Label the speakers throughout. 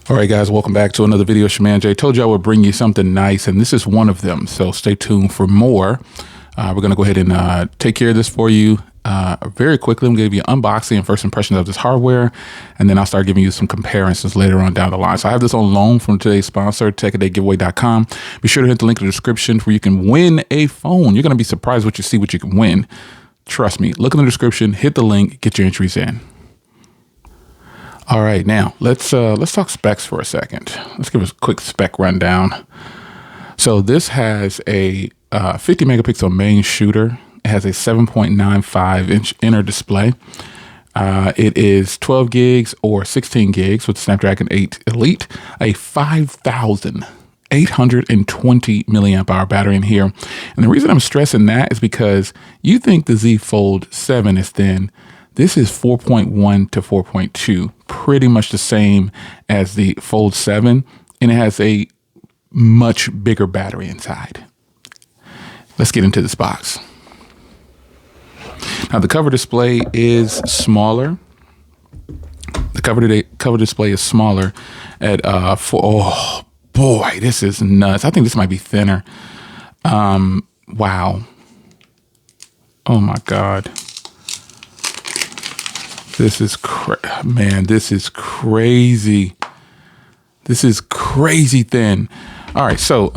Speaker 1: All right, guys, welcome back to another video. Shaman J told you I would bring you something nice, and this is one of them. So stay tuned for more. We're going to go ahead and take care of this for you very quickly. I'm going to give you an unboxing and first impressions of this hardware, and then I'll start giving you some comparisons later on down the line. So I have this on loan from today's sponsor, techadaygiveaway.com. Be sure to hit the link in the description where you can win a phone. You're going to be surprised what you see, what you can win. Trust me. Look in the description, hit the link, get your entries in. All right, now let's talk specs for a second. Let's give us a quick spec rundown. So this has a 50 megapixel main shooter. It has a 7.95 inch inner display. It is 12 gigs or 16 gigs with Snapdragon 8 Elite, a 5,820 milliamp hour battery in here. And the reason I'm stressing that is because you think the Z Fold 7 is thin. This is 4.1 to 4.2, pretty much the same as the Fold 7, and it has a much bigger battery inside. Let's get into this box. Now, the cover display is smaller. The cover display is smaller at oh boy, this is nuts. I think this might be thinner. Wow. Oh my God. This is man, this is crazy. This is crazy thin. All right, so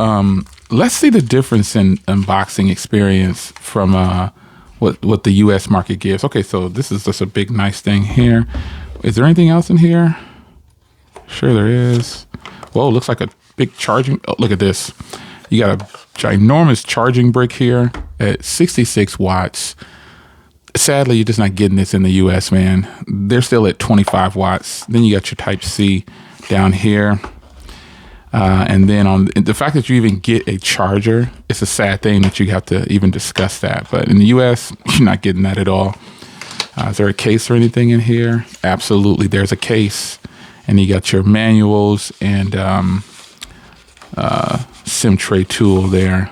Speaker 1: let's see the difference in unboxing experience from what the US market gives. Okay, so this is just a big nice thing here. Is there anything else in here? Sure there is. Whoa, looks like a big charging. Oh, look at this. You got a ginormous charging brick here at 66 watts. Sadly, you're just not getting this in the US, man. They're still at 25 watts. Then you got your Type-C down here. And then on the fact that you even get a charger, it's a sad thing that you have to even discuss that. But in the US, you're not getting that at all. Is there a case or anything in here? Absolutely, there's a case. And you got your manuals and SIM tray tool there.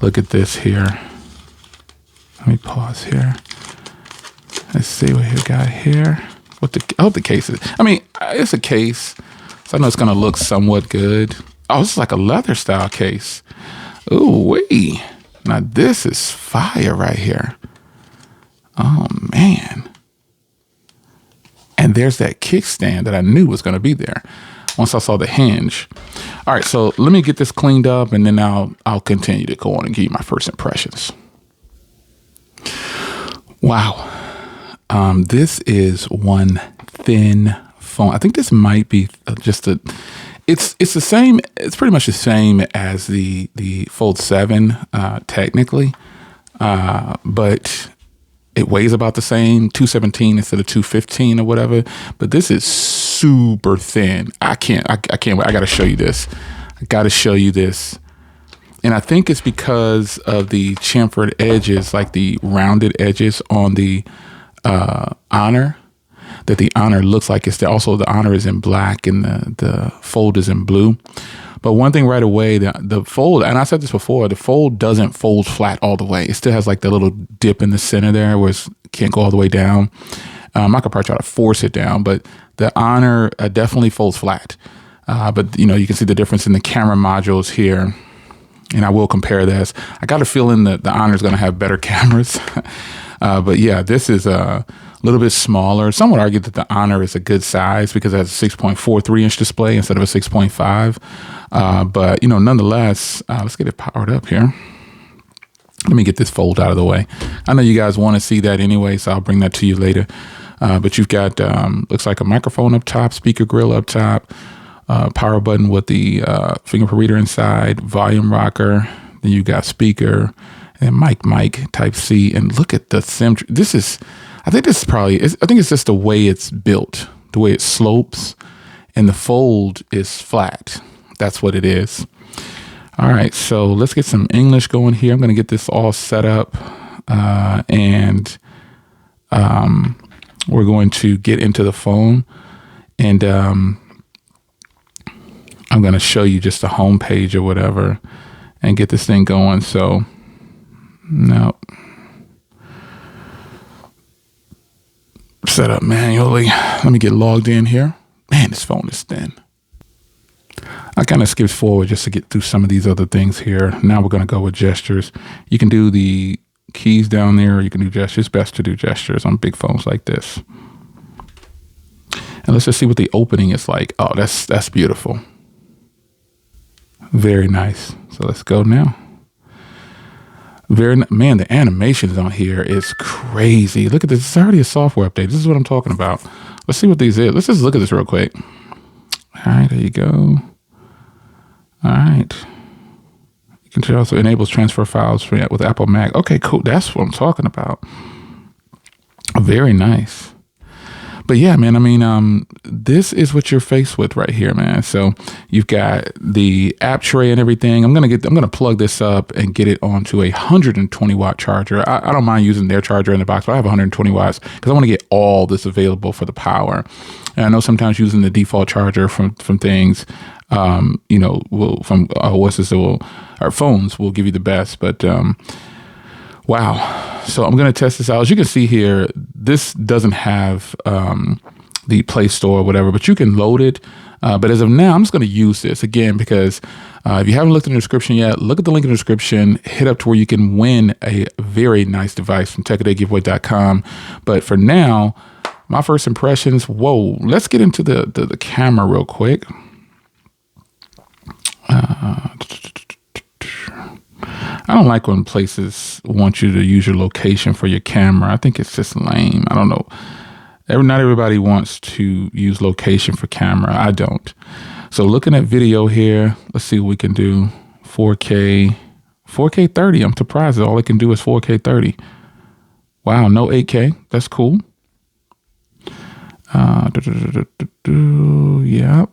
Speaker 1: Look at this here. Let me pause here. Let's see what we got here. I hope the case is. I mean, it's a case, so I know it's gonna look somewhat good. Oh, this is like a leather style case. Ooh wee! Now this is fire right here. Oh man! And there's that kickstand that I knew was gonna be there once I saw the hinge. All right, so let me get this cleaned up, and then I'll continue to go on and give you my first impressions. Wow. This is one thin phone. I think this might be just it's the same. It's pretty much the same as the Fold 7, technically. But it weighs about the same, 217 instead of 215 or whatever. But this is super thin. I can't wait. I got to show you this. I got to show you this. And I think it's because of the chamfered edges, like the rounded edges on the Honor, that the Honor looks like it's there. Also, the Honor is in black and the Fold is in blue. But one thing right away, the Fold, and I said this before, the Fold doesn't fold flat all the way. It still has like the little dip in the center there where it can't go all the way down. I could probably try to force it down, but the Honor definitely folds flat. But, you can see the difference in the camera modules here. And I will compare this. I got a feeling that the Honor is going to have better cameras. But yeah, this is a little bit smaller. Some would argue that the Honor is a good size because it has a 6.43 inch display instead of a 6.5. But, nonetheless, let's get it powered up here. Let me get this Fold out of the way. I know you guys want to see that anyway, so I'll bring that to you later. But you've got, looks like a microphone up top, speaker grill up top. Power button with the fingerprint reader inside, volume rocker. Then you got speaker and mic Type-C. And look at the SIM. I think it's just the way it's built, the way it slopes, and the Fold is flat. That's what it is. All right, so let's get some English going here. I'm going to get this all set up, and we're going to get into the phone, and I'm going to show you just the home page or whatever and get this thing going. So, no. Set up manually. Let me get logged in here. Man, this phone is thin. I kind of skipped forward just to get through some of these other things here. Now we're going to go with gestures. You can do the keys down there. You can do gestures. It's best to do gestures on big phones like this. And let's just see what the opening is like. Oh, that's beautiful. Very nice. So let's go now. Man, the animations on here is crazy. Look at this. It's already a software update. This is what I'm talking about. Let's see what these is. Let's just look at this real quick. All right, there you go. All right. You can also enables transfer files with Apple Mac. Okay, cool. That's what I'm talking about. Very nice. But yeah, man, I mean, this is what you're faced with right here, man. So you've got the app tray and everything. I'm gonna plug this up and get it onto a 120 watt charger. I don't mind using their charger in the box, but I have 120 watts because I want to get all this available for the power. And I know sometimes using the default charger from things, you know, from OSs or phones will give you the best, but wow. So I'm going to test this out. As you can see here, this doesn't have the Play Store or whatever, but you can load it. But as of now, I'm just going to use this again because if you haven't looked in the description yet, look at the link in the description, hit up to where you can win a very nice device from techadaygiveaway.com. But for now, my first impressions, whoa, let's get into the camera real quick. I don't like when places want you to use your location for your camera. I think it's just lame. I don't know. Not everybody wants to use location for camera. I don't. So looking at video here, let's see what we can do. 4K 30. I'm surprised that all it can do is 4K 30. Wow, no 8K. That's cool. Yeah,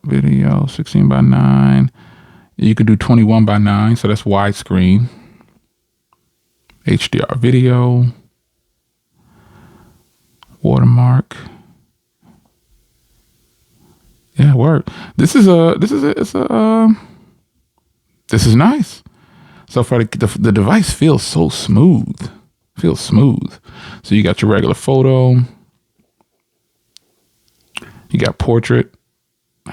Speaker 1: video 16:9. You could do 21:9, so that's widescreen. HDR video, watermark. Yeah, word. This is nice. So far, the device feels so smooth. Feels smooth. So you got your regular photo. You got portrait.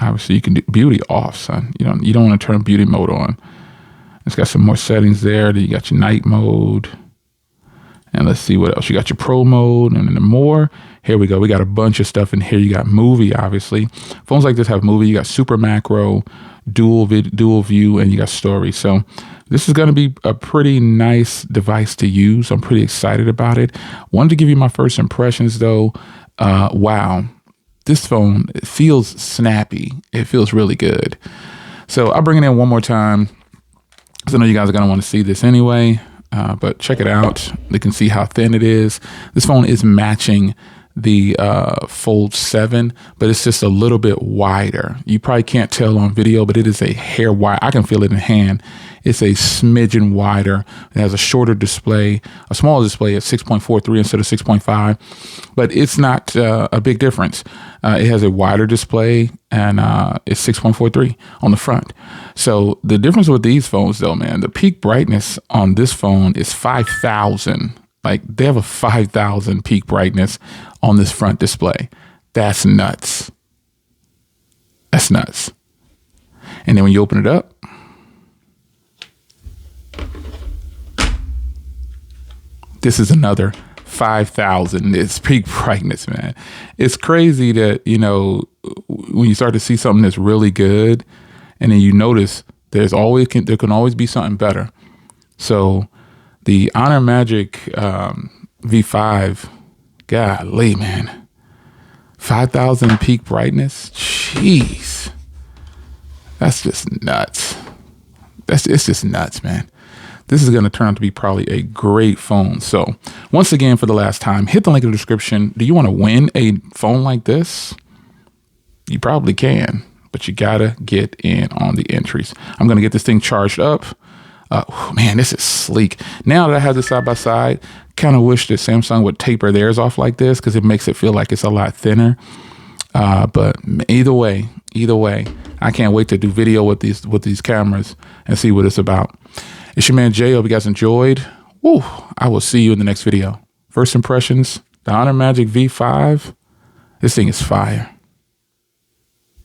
Speaker 1: Obviously, you can do beauty off, son. You don't want to turn beauty mode on. It's got some more settings there. Then you got your night mode. And let's see what else. You got your pro mode and then more. Here we go. We got a bunch of stuff in here. You got movie, obviously. Phones like this have movie. You got super macro, dual view, and you got story. So this is going to be a pretty nice device to use. I'm pretty excited about it. Wanted to give you my first impressions, though. Wow. This phone, it feels snappy. It feels really good. So I'll bring it in one more time because I know you guys are going to want to see this anyway. But check it out. You can see how thin it is. This phone is matching the Fold 7, but it's just a little bit wider. You probably can't tell on video, but it is a hair wide. I can feel it in hand. It's a smidgen wider. It has a shorter display, a smaller display at 6.43 instead of 6.5, but it's not a big difference. It has a wider display and it's 6.43 on the front. So the difference with these phones though, man, the peak brightness on this phone is 5,000. Like they have a 5,000 peak brightness on this front display. That's nuts. That's nuts. And then when you open it up, this is another 5,000. It's peak brightness, man. It's crazy that, when you start to see something that's really good and then you notice there can always be something better. So the Honor Magic V5, golly, man, 5,000 peak brightness. Jeez, that's just nuts. It's just nuts, man. This is going to turn out to be probably a great phone. So once again, for the last time, hit the link in the description. Do you want to win a phone like this? You probably can, but you got to get in on the entries. I'm going to get this thing charged up. Man, this is sleek. Now that I have this side by side, kind of wish that Samsung would taper theirs off like this because it makes it feel like it's a lot thinner. But either way, I can't wait to do video with these cameras and see what it's about. It's your man Jay. Hope you guys enjoyed. Woo, I will see you in the next video. First impressions, the Honor Magic V5. This thing is fire.